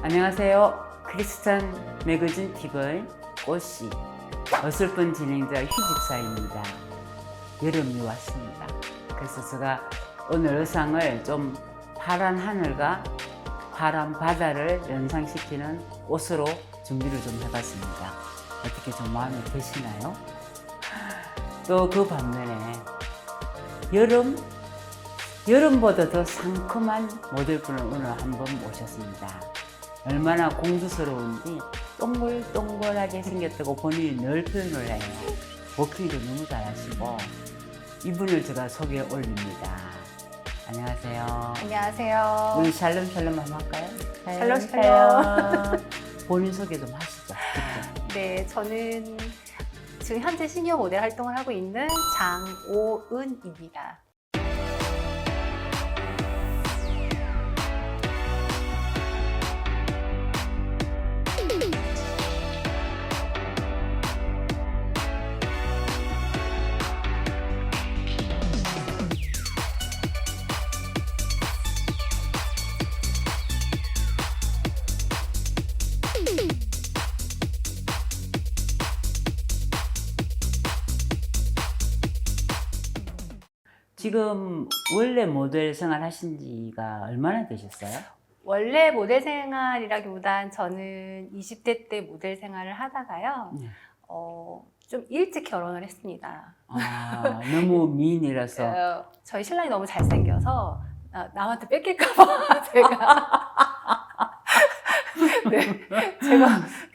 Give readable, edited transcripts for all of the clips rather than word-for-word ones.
안녕하세요. 크리스찬 매거진 TV 꽃씨 어설픈 진행자 휴집사입니다. 여름이 왔습니다. 그래서 제가 오늘 의상을 좀 파란 하늘과 파란 바다를 연상시키는 옷으로 준비를 좀 해봤습니다. 어떻게 좀 마음에 드시나요? 또 그 반면에 여름보다 더 상큼한 모델분을 오늘 한번 모셨습니다. 얼마나 공주스러운지 동글동글하게 생겼다고 본인이 늘 표현을 해요. 워킹도 너무 잘하시고 이분을 제가 소개해 올립니다. 안녕하세요. 안녕하세요. 우리 샬롬샬롬 한번 할까요? 샬롬샬롬. 본인 소개 좀 하시죠. 네, 저는 지금 현재 시니어 모델 활동을 하고 있는 장오은입니다. 지금 원래 모델 생활 하신 지가 얼마나 되셨어요? 원래 모델 생활이라기보단 저는 20대 때 모델 생활을 하다가요. 네. 좀 일찍 결혼을 했습니다. 아, 너무 미인이라서. 저희 신랑이 너무 잘생겨서 남한테 뺏길까봐 제가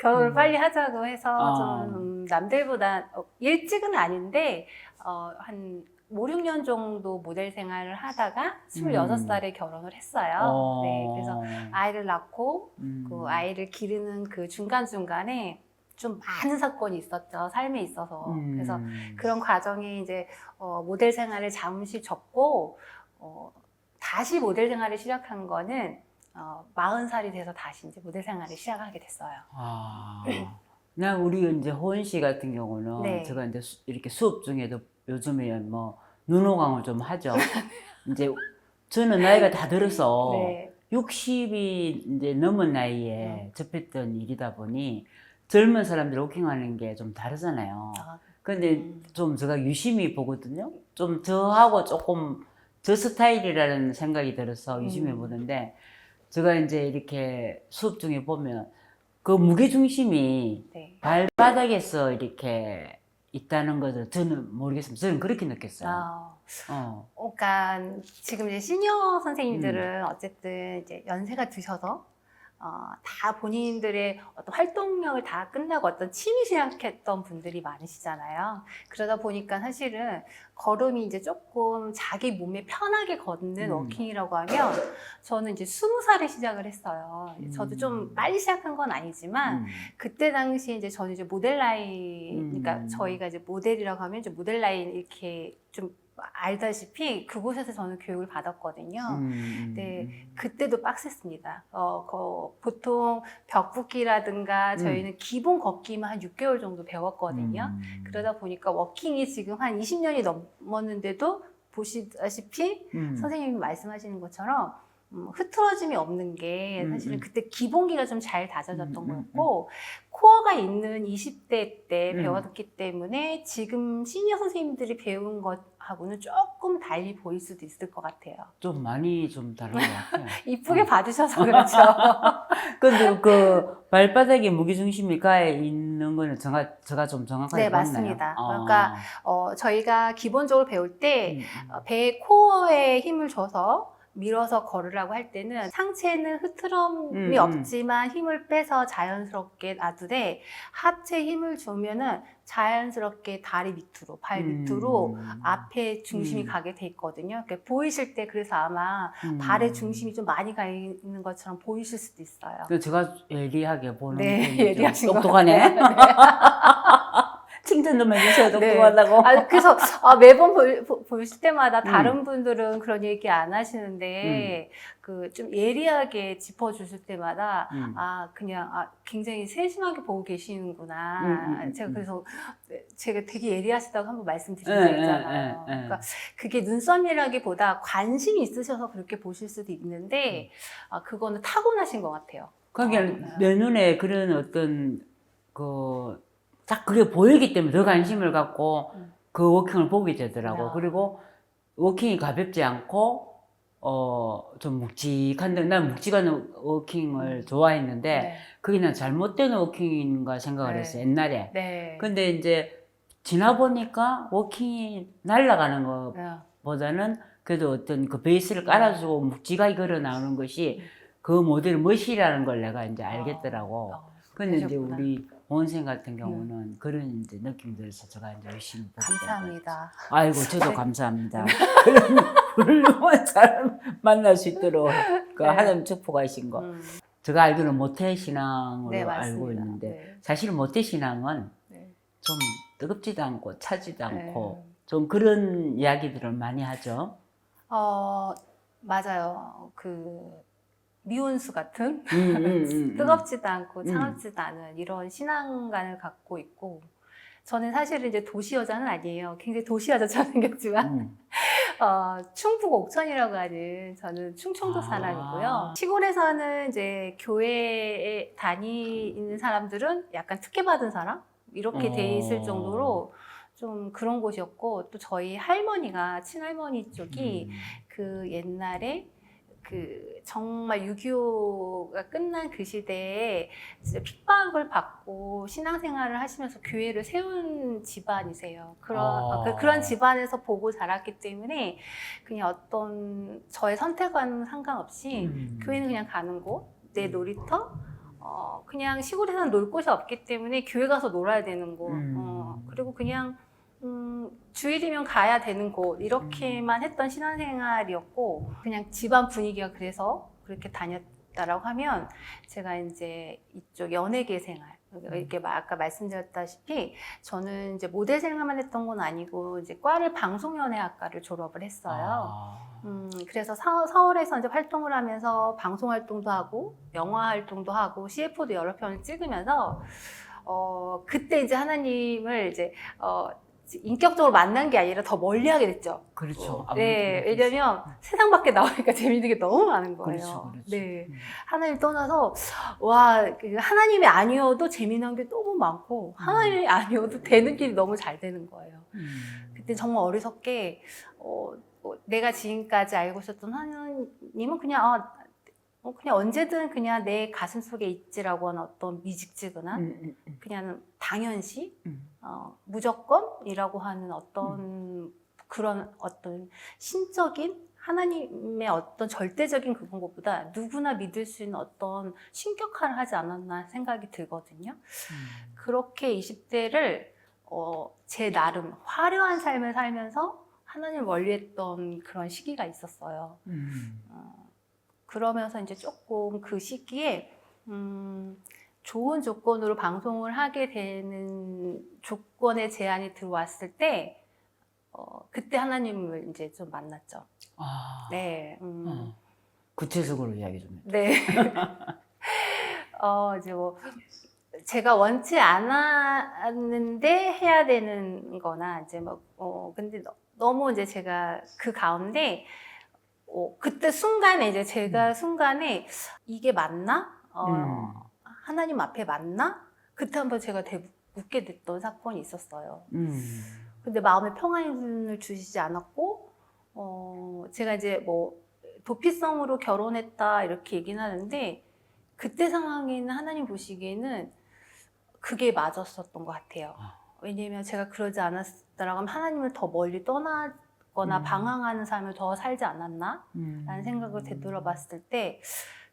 결혼을 빨리 하자고 해서 좀 남들보다 일찍은 아닌데 한 5, 6년 정도 모델 생활을 하다가 26살에 결혼을 했어요. 네, 그래서 아이를 낳고 그 아이를 기르는 그 중간중간에 좀 많은 사건이 있었죠. 삶에 있어서. 그래서 그런 과정에 이제 모델 생활을 잠시 접고 다시 모델 생활을 시작한 거는 40살이 돼서 다시 이제 모델 생활을 시작하게 됐어요. 나 우리 이제 호은 씨 같은 경우는 네. 제가 이제 이렇게 수업 중에도 요즘에 뭐 눈호강을 좀 하죠. 이제 저는 나이가 다 들어서 네. 60이 이제 넘은 나이에 접했던 일이다 보니 젊은 사람들 워킹하는 게 좀 다르잖아요. 근데 좀 제가 유심히 보거든요. 좀 저하고 조금 저 스타일이라는 생각이 들어서 유심히 보는데 제가 이제 이렇게 수업 중에 보면 그 무게중심이 네. 발바닥에서 이렇게 있다는 것을 저는 모르겠습니다. 저는 그렇게 느꼈어요. 그러니까 지금 이제 시니어 선생님들은 어쨌든 이제 연세가 드셔서 다 본인들의 어떤 활동력을 다 끝나고 어떤 취미 시작했던 분들이 많으시잖아요. 그러다 보니까 사실은 걸음이 이제 조금 자기 몸에 편하게 걷는 워킹이라고 하면 저는 이제 20살에 시작을 했어요. 저도 좀 빨리 시작한 건 아니지만 그때 당시 이제 저는 이제 모델 라인, 그러니까 저희가 이제 모델이라고 하면 이제 모델 라인 이렇게 좀 알다시피 그곳에서 저는 교육을 받았거든요. 근데 그때도 빡셌습니다. 보통 벽붓기라든가 저희는 기본 걷기만 한 6개월 정도 배웠거든요. 그러다 보니까 워킹이 지금 한 20년이 넘었는데도 보시다시피 선생님이 말씀하시는 것처럼 흐트러짐이 없는 게 사실은 그때 기본기가 좀 잘 다져졌던 거였고 코어가 있는 20대 때 배웠기 때문에 지금 시니어 선생님들이 배운 것하고는 조금 달리 보일 수도 있을 것 같아요. 좀 많이 좀 다른 것 같아요. 이쁘게 봐주셔서 그렇죠. 근데 그 발바닥에 무게중심이 가 있는 거는 제가 좀 정확하게 네, 봤나요? 맞습니다. 그러니까 저희가 기본적으로 배울 때 배 코어에 힘을 줘서 밀어서 걸으라고 할 때는 상체는 흐트럼이 없지만 힘을 빼서 자연스럽게 놔두되 하체 힘을 주면은 자연스럽게 다리 밑으로, 발 밑으로 앞에 중심이 가게 돼 있거든요. 그러니까 보이실 때 그래서 아마 발의 중심이 좀 많이 가 있는 것처럼 보이실 수도 있어요. 제가 예리하게 보는 네, 예리하신 것 똑똑하네. 네. 칭찬 좀 해주세요. 똑똑하다고. 그래서 매번 보실 때마다 다른 분들은 그런 얘기 안 하시는데 그 좀 예리하게 짚어주실 때마다 그냥 굉장히 세심하게 보고 계시는구나. 제가 그래서 제가 되게 예리하시다고 한번 말씀드린 적 있잖아요. 그러니까 그게 눈썹이라기보다 관심이 있으셔서 그렇게 보실 수도 있는데 그거는 타고나신 것 같아요. 그러니까 내 눈에 그런 어떤 딱 그게 보이기 때문에 더 관심을 갖고 그 워킹을 보게 되더라고. 그리고 워킹이 가볍지 않고 좀 묵직한데 난 묵직한 워킹을 좋아했는데 네. 그게 난 잘못된 워킹인가 생각을 네. 했어 옛날에. 네. 근데 이제 지나 보니까 워킹이 날아가는 것보다는 그래도 어떤 그 베이스를 깔아주고 묵직하게 걸어 나오는 것이 그 모델 멋이라는 걸 내가 이제 알겠더라고. 근데 이제 그러셨구나. 우리 원생 같은 경우는 그런 이제 느낌 들어서 제가 이제 열심히 보게 된 감사합니다. 거죠. 아이고 저도 감사합니다. 그런 훌륭한 사람 만날 수 있도록 그 하나님 축복하신 거. 제가 알기로는 모태 신앙으로 네, 알고 맞습니다. 있는데 네. 사실 모태 신앙은 네. 좀 뜨겁지도 않고 차지도 네. 않고 좀 그런 이야기들을 많이 하죠. 맞아요. 미온수 같은 뜨겁지도 않고 차갑지도 않은 이런 신앙관을 갖고 있고, 저는 사실은 이제 도시 여자는 아니에요. 굉장히 도시 여자처럼 생겼지만 충북 옥천이라고 하는 저는 충청도 사람이고요. 시골에서는 이제 교회에 다니는 사람들은 약간 특혜받은 사람 이렇게 돼 있을 정도로 좀 그런 곳이었고, 또 저희 할머니가 친할머니 쪽이 그 옛날에 정말 6.25가 끝난 그 시대에 진짜 픽박을 받고 신앙생활을 하시면서 교회를 세운 집안이세요. 그런 집안에서 보고 자랐기 때문에 그냥 어떤 저의 선택과는 상관없이 교회는 그냥 가는 곳, 내 놀이터, 그냥 시골에서는 놀 곳이 없기 때문에 교회 가서 놀아야 되는 곳, 그리고 그냥 주일이면 가야 되는 곳 이렇게만 했던 신앙생활이었고, 그냥 집안 분위기가 그래서 그렇게 다녔다라고 하면 제가 이제 이쪽 연예계 생활 이렇게 아까 말씀드렸다시피 저는 이제 모델 생활만 했던 건 아니고 이제 과를 방송연예학과를 졸업을 했어요. 그래서 서울에서 이제 활동을 하면서 방송 활동도 하고 영화 활동도 하고 CF도 여러 편을 찍으면서 그때 이제 하나님을 이제 인격적으로 만난 게 아니라 더 멀리하게 됐죠. 그렇죠. 네, 왜냐면 세상 밖에 나오니까 재밌는 게 너무 많은 거예요. 그렇죠. 네, 하나님 떠나서 하나님이 아니어도 재미난 게 너무 많고 하나님이 아니어도 되는 길이 너무 잘 되는 거예요. 그때 정말 어리석게 내가 지금까지 알고 있었던 하나님은 그냥 언제든 그냥 내 가슴 속에 있지라고 하는 어떤 미직지근한 그냥 당연시 무조건이라고 하는 어떤 그런 어떤 신적인 하나님의 어떤 절대적인 그런 것보다 누구나 믿을 수 있는 어떤 신격화를 하지 않았나 생각이 들거든요. 그렇게 20대를 제 나름 화려한 삶을 살면서 하나님을 멀리했던 그런 시기가 있었어요. 그러면서 이제 조금 그 시기에 좋은 조건으로 방송을 하게 되는 조건의 제안이 들어왔을 때 그때 하나님을 이제 좀 만났죠. 네. 구체적으로 이야기 좀 해줘. 네. 이제 제가 원치 않았는데 해야 되는 거나 이제 근데 너무 이제 제가 그 가운데 그때 순간에 이제 제가 순간에 이게 맞나? 하나님 앞에 맞나? 그때 한번 제가 되게 묻게 됐던 사건이 있었어요. 근데 마음에 평안을 주시지 않았고, 제가 이제 도피성으로 결혼했다 이렇게 얘기는 하는데 그때 상황에는 하나님 보시기에는 그게 맞았었던 것 같아요. 왜냐면 제가 그러지 않았다라고 하면 하나님을 더 멀리 떠나거나 방황하는 삶을 더 살지 않았나? 라는 생각을 되돌아봤을 때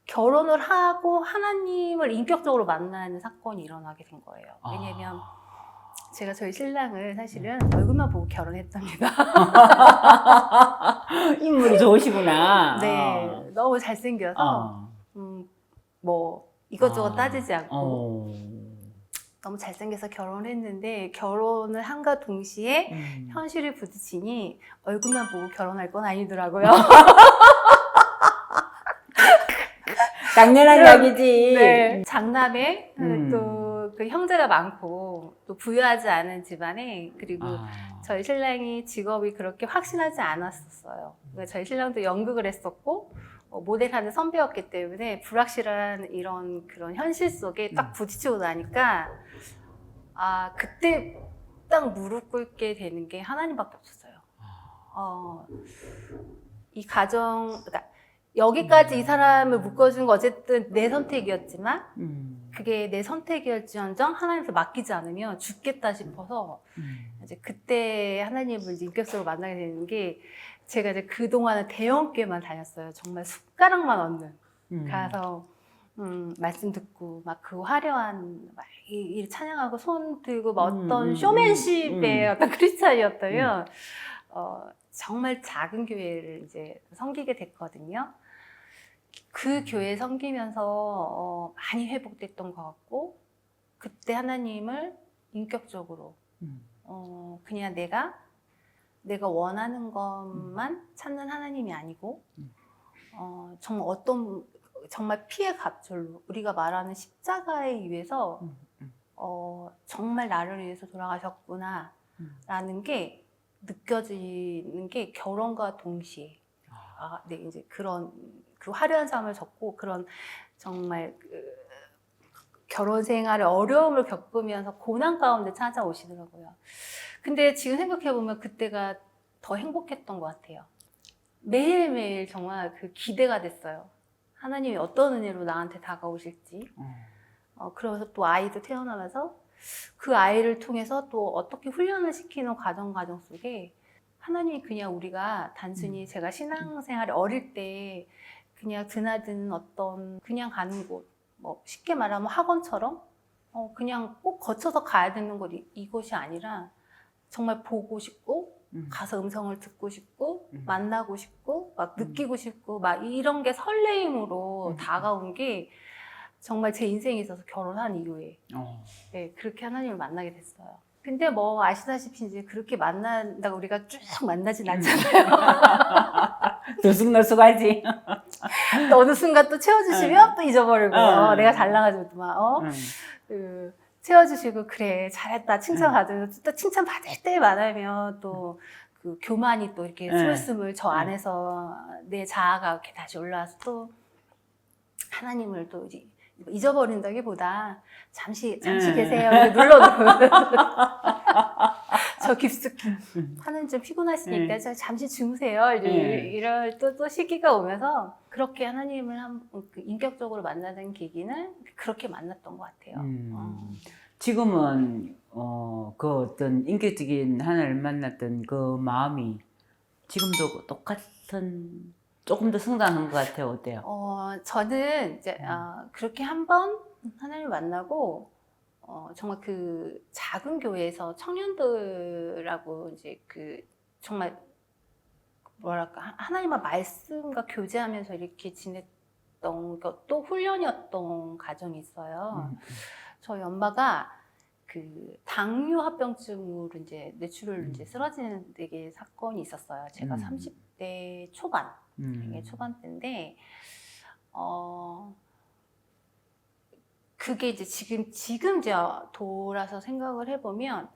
결혼을 하고 하나님을 인격적으로 만나는 사건이 일어나게 된 거예요. 왜냐면 제가 저희 신랑을 사실은 얼굴만 보고 결혼했답니다. 인물이 좋으시구나. 네, 너무 잘생겨서 이것저것 따지지 않고 너무 잘생겨서 결혼을 했는데 결혼을 한과 동시에 현실을 부딪히니 얼굴만 보고 결혼할 건 아니더라고요. 당연한 이야기지. 네. 장남에 또 그 형제가 많고 또 부유하지 않은 집안에 그리고 저희 신랑이 직업이 그렇게 확신하지 않았었어요. 그러니까 저희 신랑도 연극을 했었고 모델하는 선배였기 때문에 불확실한 이런 그런 현실 속에 딱 부딪히고 나니까 그때 딱 무릎 꿇게 되는 게 하나님밖에 없었어요. 이 가정, 그러니까 여기까지 이 사람을 묶어준 거 어쨌든 내 선택이었지만 그게 내 선택이었지언정 하나님께 맡기지 않으면 죽겠다 싶어서 이제 그때 하나님을 이제 인격적으로 만나게 되는 게 제가 이제 그동안은 대형교회만 다녔어요. 정말 숟가락만 얹는. 가서 말씀 듣고 막 그 화려한 막 이 찬양하고 손 들고 막 어떤 쇼맨십의 어떤 크리스찬이었다면 정말 작은 교회를 이제 섬기게 됐거든요. 그 교회 섬기면서 많이 회복됐던 것 같고 그때 하나님을 인격적으로 그냥 내가 원하는 것만 찾는 하나님이 아니고 정말 피의 갑절로 우리가 말하는 십자가에 의해서 정말 나를 위해서 돌아가셨구나 라는 게 느껴지는 게 결혼과 동시에 네, 이제 그런 그 화려한 삶을 겪고 그런 정말 결혼 생활의 어려움을 겪으면서 고난 가운데 찾아오시더라고요. 근데 지금 생각해보면 그때가 더 행복했던 것 같아요. 매일매일 정말 그 기대가 됐어요. 하나님이 어떤 은혜로 나한테 다가오실지. 그러면서 또 아이도 태어나면서 그 아이를 통해서 또 어떻게 훈련을 시키는 과정 속에 하나님이 그냥 우리가 단순히 제가 신앙생활에 어릴 때 그냥 드나드는 어떤 그냥 가는 곳, 뭐 쉽게 말하면 학원처럼 그냥 꼭 거쳐서 가야 되는 곳 이곳이 아니라 정말 보고 싶고 가서 음성을 듣고 싶고 만나고 싶고 막 느끼고 싶고 막 이런 게 설레임으로 다가온 게 정말 제 인생에 있어서 결혼한 이후에 네, 그렇게 하나님을 만나게 됐어요. 근데 뭐 아시다시피 이제 그렇게 만난다고 우리가 쭉 만나진 않잖아요. 들쑥날쑥하지. 또 어느 순간 또 채워주시면 또 잊어버리고 내가 잘나가지고 막 채워주시고 그래 잘했다 칭찬 받으면 또 칭찬 받을 때 많으면 또 그 교만이 또 이렇게 소였음을 저 안에서 내 자아가 이렇게 다시 올라와서 또 하나님을 또 잊어버린다기보다 잠시 계세요 이렇게 눌러놓고 저 깊숙이 하는 좀 피곤하시니까 잠시 주무세요 이럴 또 시기가 오면서 그렇게 하나님을 인격적으로 만나는 계기는 그렇게 만났던 것 같아요. 지금은 그 어떤 인격적인 하나님을 만났던 그 마음이 지금도 똑같은 조금 더 성장한 것 같아요. 어때요? 저는 이제 그렇게 한번 하나님을 만나고 정말 그 작은 교회에서 청년들하고 이제 그 정말 뭐랄까 하나님과 말씀과 교제하면서 이렇게 지냈던 것도 훈련이었던 과정이 있어요. 저희 엄마가 그 당뇨 합병증으로 이제 뇌출혈 이제 쓰러지는 되게 사건이 있었어요. 제가 30대 초반, 초반대인데 그게 이제 지금 이제 돌아서 생각을 해보면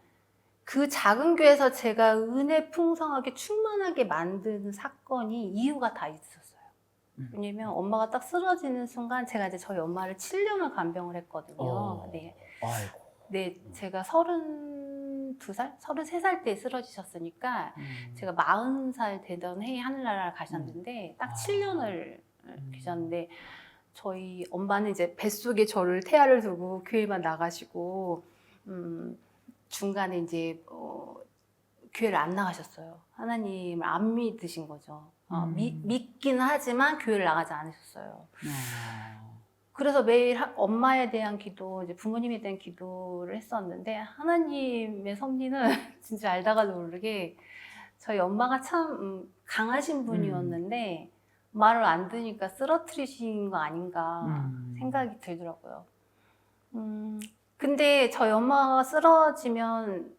그 작은 교회에서 제가 은혜 풍성하게 충만하게 만드는 사건이 이유가 다 있었어요. 왜냐면 엄마가 딱 쓰러지는 순간 제가 이제 저희 엄마를 7년을 간병을 했거든요. 네. 아이고. 네, 제가 32살? 33살 때 쓰러지셨으니까 제가 40살 되던 해에 하늘나라를 가셨는데 딱 7년을 계셨는데 저희 엄마는 이제 뱃속에 저를 태아를 두고 교회만 나가시고 중간에 이제 교회를 안 나가셨어요. 하나님을 안 믿으신 거죠. 믿긴 하지만 교회를 나가지 않으셨어요. 그래서 매일 엄마에 대한 기도, 이제 부모님에 대한 기도를 했었는데 하나님의 섭리는 진짜 알다가도 모르게 저희 엄마가 참 강하신 분이었는데 말을 안 듣으니까 쓰러뜨리신 거 아닌가 생각이 들더라고요. 근데 저희 엄마가 쓰러지면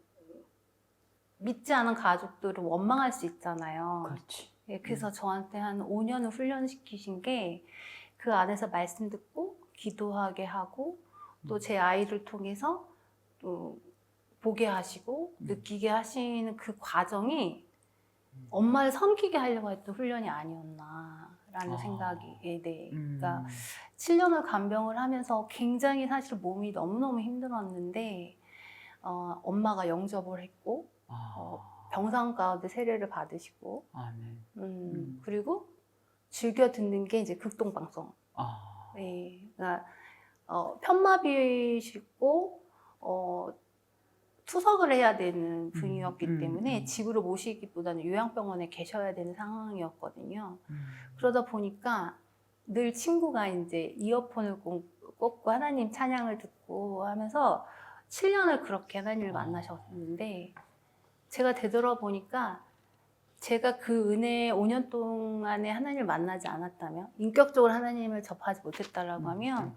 믿지 않은 가족들은 원망할 수 있잖아요. 그렇지. 네, 그래서 저한테 한 5년을 훈련시키신 게 그 안에서 말씀 듣고 기도하게 하고 또 제 아이를 통해서 또 보게 하시고 느끼게 하시는 그 과정이 엄마를 섬기게 하려고 했던 훈련이 아니었나라는 라는 생각이, 네. 그러니까 7년을 간병을 하면서 굉장히 사실 몸이 너무너무 힘들었는데, 엄마가 영접을 했고, 병상 가운데 세례를 받으시고, 그리고 즐겨 듣는 게 이제 극동방송. 네. 그러니까, 편마비시고, 투석을 해야 되는 분이었기 때문에 집으로 모시기보다는 요양병원에 계셔야 되는 상황이었거든요. 그러다 보니까 늘 친구가 이제 이어폰을 꽂고 하나님 찬양을 듣고 하면서 7년을 그렇게 하나님을 만나셨는데, 제가 되돌아보니까 제가 그 은혜 5년 동안에 하나님을 만나지 않았다면, 인격적으로 하나님을 접하지 못했다라고 하면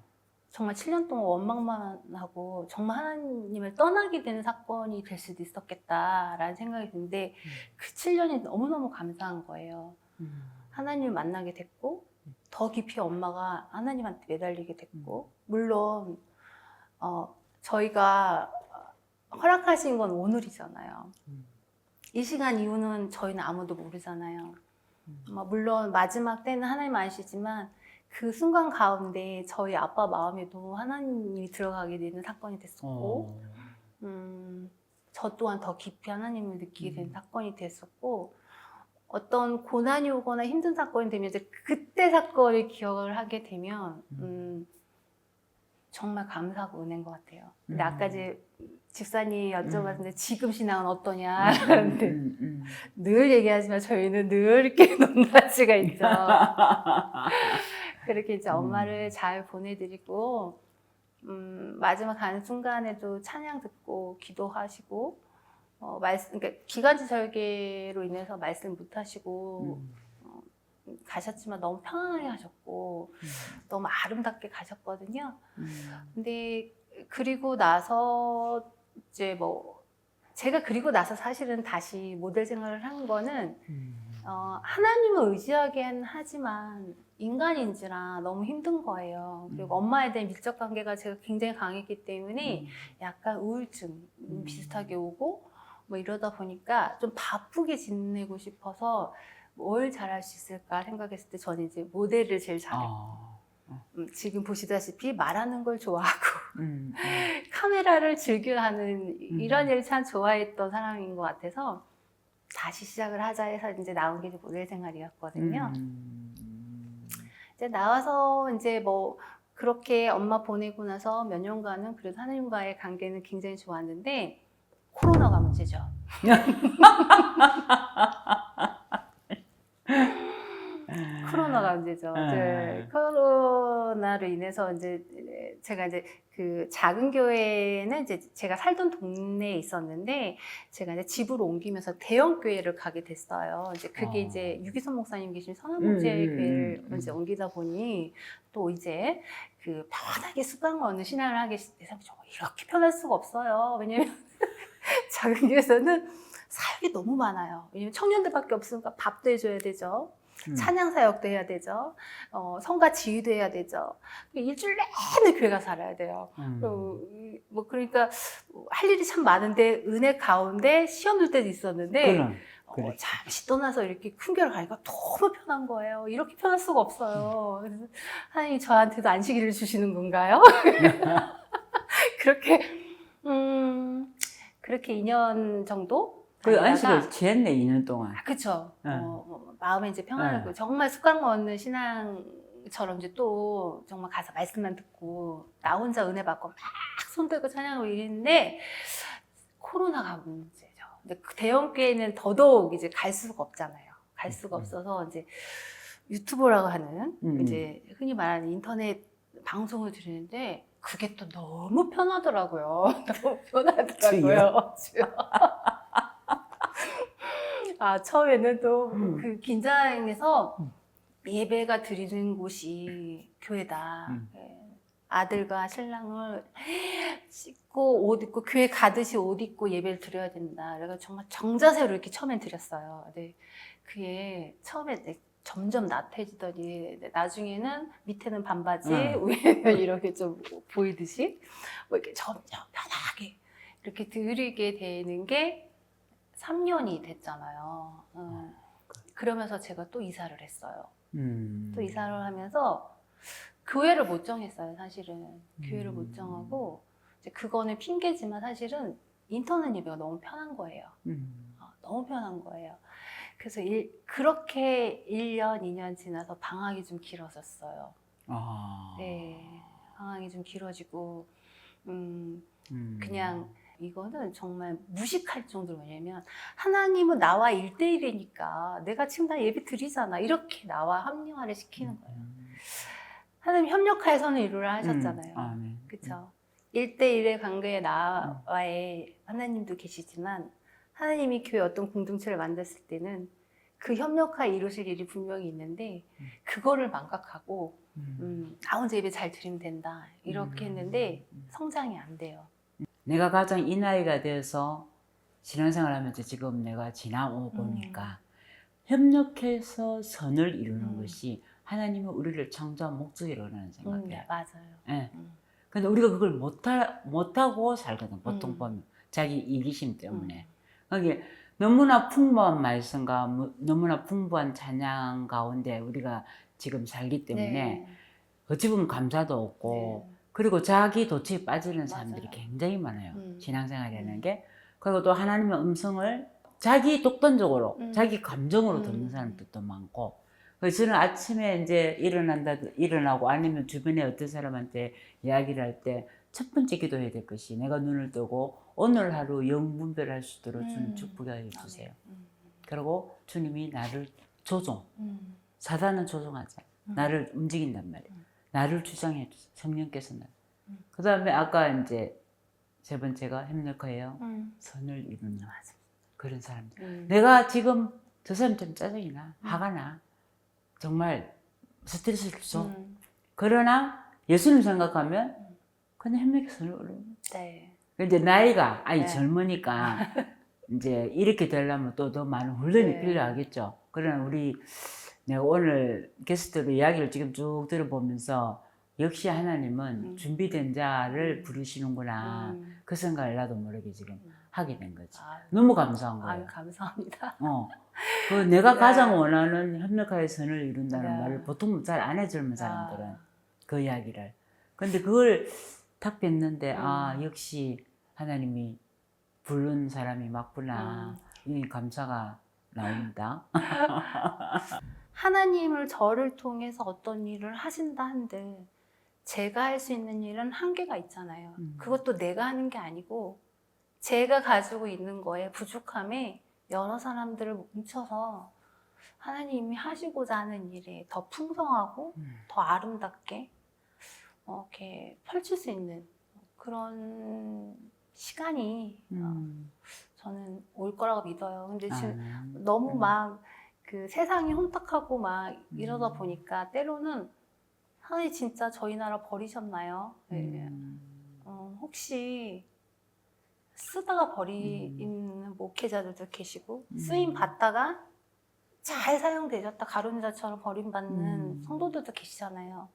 정말 7년 동안 원망만 하고 정말 하나님을 떠나게 되는 사건이 될 수도 있었겠다라는 생각이 드는데, 그 7년이 너무너무 감사한 거예요. 하나님을 만나게 됐고, 더 깊이 엄마가 하나님한테 매달리게 됐고, 물론 저희가 허락하신 건 오늘이잖아요. 이 시간 이후는 저희는 아무도 모르잖아요. 물론 마지막 때는 하나님 아시지만 그 순간 가운데 저희 아빠 마음에도 하나님이 들어가게 되는 사건이 됐었고, 저 또한 더 깊이 하나님을 느끼게 된 사건이 됐었고, 어떤 고난이 오거나 힘든 사건이 되면 이제 그때 사건을 기억을 하게 되면 정말 감사하고 은혜인 것 같아요. 근데 아까 이제 집사님 여쭤봤는데 지금 신앙은 어떠냐? 근데 늘 얘기하지만 저희는 늘 이렇게 높낮이가 있죠. 그렇게 이제 엄마를 잘 보내드리고, 마지막 가는 순간에도 찬양 듣고 기도하시고, 그러니까 기관지 절개로 인해서 말씀 못 하시고 가셨지만 너무 편안하게 가셨고 너무 아름답게 가셨거든요. 근데 그리고 나서 이제 제가 그리고 나서 사실은 다시 모델 생활을 한 거는 하나님을 의지하긴 하지만 인간인지라 너무 힘든 거예요. 그리고 엄마에 대한 밀접 관계가 제가 굉장히 강했기 때문에 약간 우울증 비슷하게 오고 이러다 보니까 좀 바쁘게 지내고 싶어서 뭘 잘할 수 있을까 생각했을 때 저는 이제 모델을 제일 잘했고, 지금 보시다시피 말하는 걸 좋아하고 카메라를 즐겨하는 이런 일을 참 좋아했던 사람인 것 같아서 다시 시작을 하자 해서 이제 나온 게 모델 생활이었거든요. 이제 나와서 이제 그렇게 엄마 보내고 나서 몇 년간은 그래도 하나님과의 관계는 굉장히 좋았는데 코로나가 문제죠. 코로나가 문제죠. 이제 코로나로 인해서 이제 제가 이제 그 작은 교회는 이제 제가 살던 동네에 있었는데 제가 이제 집으로 옮기면서 대형 교회를 가게 됐어요. 이제 그게 이제 유기선 목사님 계신 선한복제 교회를 이제 옮기다 보니 또 이제 그 편하게 습관과 얻는 신앙을 하게 돼서 이렇게 편할 수가 없어요. 왜냐면 작은 교회에서는 사역이 너무 많아요. 왜냐면 청년들밖에 없으니까 밥도 해줘야 되죠. 찬양 사역도 해야 되죠. 성가 지휘도 해야 되죠. 일주일 내내 교회 가서 살아야 돼요. 그러니까 할 일이 참 많은데 은혜 가운데 시험 들 때도 있었는데 잠시 떠나서 이렇게 큰 교회를 가니까 너무 편한 거예요. 이렇게 편할 수가 없어요. 그래서 하나님이 저한테도 안식일을 주시는 건가요? 그렇게 2년 정도 그 안식을 지냈네, 2년 동안. 그렇죠. 마음에 이제 평안하고 정말 습관과 얻는 신앙처럼 이제 또 정말 가서 말씀만 듣고 나 혼자 은혜 받고 막 손들고 찬양하고 이랬는데 코로나가 문제죠. 근데 그 대형 교회는 더더욱 이제 갈 수가 없잖아요. 갈 수가 없어서 이제 유튜브라고 하는 이제 흔히 말하는 인터넷 방송을 들으는데 그게 또 너무 편하더라고요. 너무 편하더라고요. 처음에는 또 그 긴장해서 예배가 드리는 곳이 교회다. 아들과 신랑을 씻고 옷 입고 교회 가듯이 옷 입고 예배를 드려야 된다. 그래서 정말 정자세로 이렇게 처음엔 드렸어요. 근데 그게 처음에 점점 나태해지더니 나중에는 밑에는 반바지, 위에는 이렇게 좀 보이듯이 이렇게 점점 편하게 이렇게 드리게 되는 게 3년이 됐잖아요. 그러면서 제가 또 이사를 했어요. 또 이사를 하면서 교회를 못 정했어요, 사실은. 교회를 못 정하고, 이제 그거는 핑계지만 사실은 인터넷 예배가 너무 편한 거예요. 너무 편한 거예요. 그래서 그렇게 1년, 2년 지나서 방학이 좀 길어졌어요. 네, 방학이 좀 길어지고, 그냥 이거는 정말 무식할 정도로, 왜냐면 하나님은 나와 1대1이니까 내가 지금 다 예배 드리잖아, 이렇게 나와 합리화를 시키는 거예요. 하나님 협력하여서는 이루라 하셨잖아요. 네. 그렇죠? 1대1의 관계에 나와의 하나님도 계시지만, 하나님이 교회 어떤 공동체를 만들었을 때는 그 협력하 이루실 일이 분명히 있는데, 그거를 망각하고 나 혼자 예배 잘 드리면 된다 이렇게 했는데 성장이 안 돼요. 내가 가장 이 나이가 돼서 신앙생활 하면서 지금 내가 지나오 보니까 협력해서 선을 이루는 것이 하나님은 우리를 창조한 목적이라고 나는 생각해요. 맞아요. 네. 근데 우리가 그걸 못하고 살거든, 보통 보면. 자기 이기심 때문에. 그게 너무나 풍부한 말씀과 너무나 풍부한 찬양 가운데 우리가 지금 살기 때문에 네. 어찌 보면 감사도 없고, 네. 그리고 자기 도취에 빠지는 사람들이 맞아요. 굉장히 많아요. 신앙생활이라는 게. 그리고 또 하나님의 음성을 자기 독단적으로, 자기 감정으로 듣는 사람들도 많고. 그래서 저는 아침에 이제 일어나고 아니면 주변에 어떤 사람한테 이야기를 할 때 첫 번째 기도해야 될 것이, 내가 눈을 뜨고 오늘 하루 영분별할 수 있도록 주님 축복해 주세요. 그리고 주님이 나를 사단은 조종하지 않아. 나를 움직인단 말이에요. 나를 주장해 주세요. 성령께서 나를. 그 다음에 아까 이제 세 번째가 협력하여 선을 이루는 그런 사람들. 내가 지금 저 사람 좀 짜증이 나, 화가 나, 정말 스트레스를 줘. 그러나 예수님 생각하면 그냥 협력해서 선을 이루는. 네. 이제 나이가 네. 젊으니까 이제 이렇게 되려면 또 더 많은 훈련이 네. 필요하겠죠. 그러나 내가 오늘 게스트로 이야기를 지금 쭉 들어보면서 역시 하나님은 준비된 자를 부르시는구나, 그 생각을 나도 모르게 지금 하게 된 거지. 너무 감사한 거예요. 감사합니다. 그 내가 네. 가장 원하는 협력하여 선을 이룬다는 네. 말을 보통 잘 안 해주는 사람들은 그 이야기를. 근데 그걸 딱 뵀는데 역시 하나님이 부른 사람이 맞구나. 이 감사가 나옵니다. 하나님을 저를 통해서 어떤 일을 하신다 한들 제가 할 수 있는 일은 한계가 있잖아요. 그것도 내가 하는 게 아니고 제가 가지고 있는 거에 부족함에 여러 사람들을 뭉쳐서 하나님이 하시고자 하는 일에 더 풍성하고 더 아름답게 이렇게 펼칠 수 있는 그런 시간이 저는 올 거라고 믿어요. 근데 지금 너무 막 그 세상이 혼탁하고 막 이러다 보니까 때로는 하나님 진짜 저희 나라 버리셨나요? 혹시 쓰다가 버리는 목회자들도 계시고 쓰임 받다가 잘 사용되셨다 가룟자처럼 버림받는 성도들도 계시잖아요.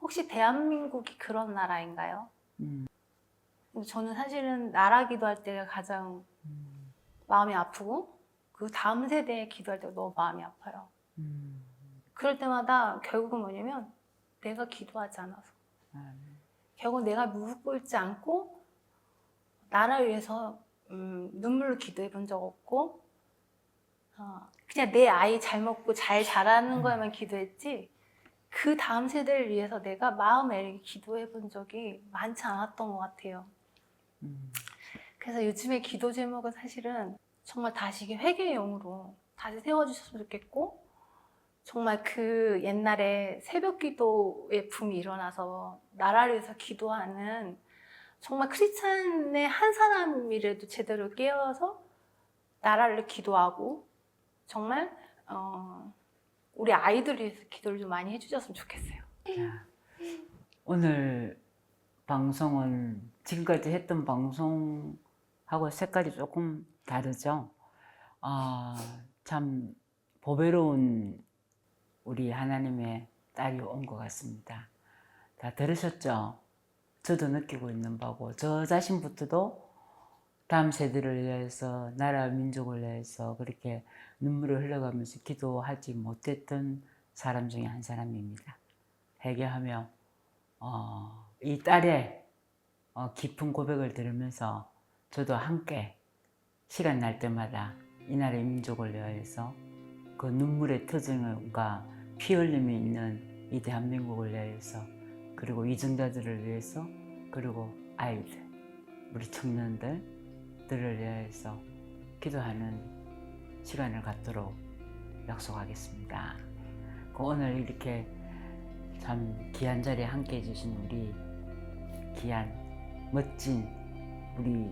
혹시 대한민국이 그런 나라인가요? 저는 사실은 나라 기도할 때가 가장 마음이 아프고 그 다음 세대에 기도할 때가 너무 마음이 아파요. 그럴 때마다 결국은 뭐냐면 내가 기도하지 않아서 결국 내가 무릎 꿇지 않고 나라를 위해서 눈물로 기도해 본 적 없고 그냥 내 아이 잘 먹고 잘 자라는 거에만 기도했지 그 다음 세대를 위해서 내가 마음에 이렇게 기도해 본 적이 많지 않았던 것 같아요. 그래서 요즘에 기도 제목은 사실은 정말 다시 회개의 영으로 다시 세워주셨으면 좋겠고, 정말 그 옛날에 새벽 기도의 붐이 일어나서 나라를 위해서 기도하는 정말 크리스찬의 한 사람이라도 제대로 깨어서 나라를 기도하고 정말 우리 아이들 위해서 기도를 좀 많이 해주셨으면 좋겠어요. 오늘 방송은 지금까지 했던 방송하고 색깔이 조금 다르죠. 참 보배로운 우리 하나님의 딸이 온 것 같습니다. 다 들으셨죠? 저도 느끼고 있는 바고 저 자신부터도 다음 세대를 위해서 나라 민족을 위해서 그렇게 눈물을 흘려가면서 기도하지 못했던 사람 중에 한 사람입니다. 회개하며 이 딸의 깊은 고백을 들으면서 저도 함께 시간 날 때마다 이 나라의 민족을 위해서 그 눈물의 터전과 피 흘림이 있는 이 대한민국을 위해서 그리고 이전자들을 위해서 그리고 아이들, 우리 청년들을 위해서 기도하는 시간을 갖도록 약속하겠습니다. 오늘 이렇게 참 귀한 자리에 함께 해주신 우리 귀한 멋진 우리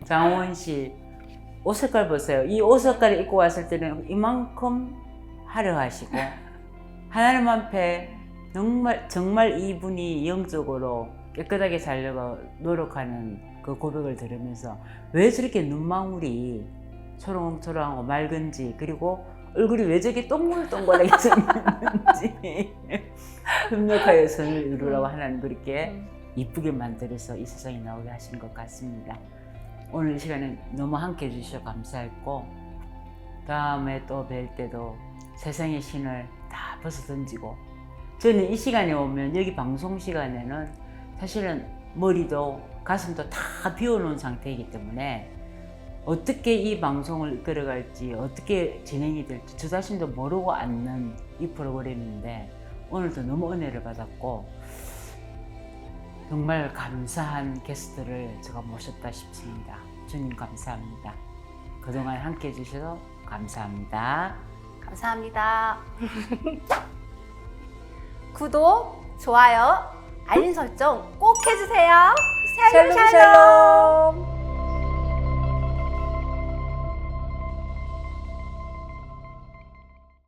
장원 씨 옷 색깔 보세요. 이 옷 색깔 입고 왔을 때는 이만큼 화려하시고 하나님 앞에 정말 이분이 영적으로 깨끗하게 살려고 노력하는 그 고백을 들으면서 왜 저렇게 눈망울이 초롱초롱하고 맑은지 그리고 얼굴이 왜 저렇게 동글동글하게 생겼는지 협력하여 선을 이루라고 하나님 그렇게 이쁘게 만들어서 이 세상에 나오게 하신 것 같습니다. 오늘 이 시간에 너무 함께 해주셔서 감사했고 다음에 또 뵐 때도 세상의 신을 다 벗어던지고 저는 이 시간에 오면 여기 방송 시간에는 사실은 머리도 가슴도 다 비워놓은 상태이기 때문에 어떻게 이 방송을 이끌어갈지 어떻게 진행이 될지 저 자신도 모르고 앉는 이 프로그램인데 오늘도 너무 은혜를 받았고 정말 감사한 게스트를 제가 모셨다 싶습니다. 주님 감사합니다. 그동안 함께 해주셔서 감사합니다. 감사합니다. 구독, 좋아요, 알림 설정 꼭 해주세요. 샬롬 샬롬.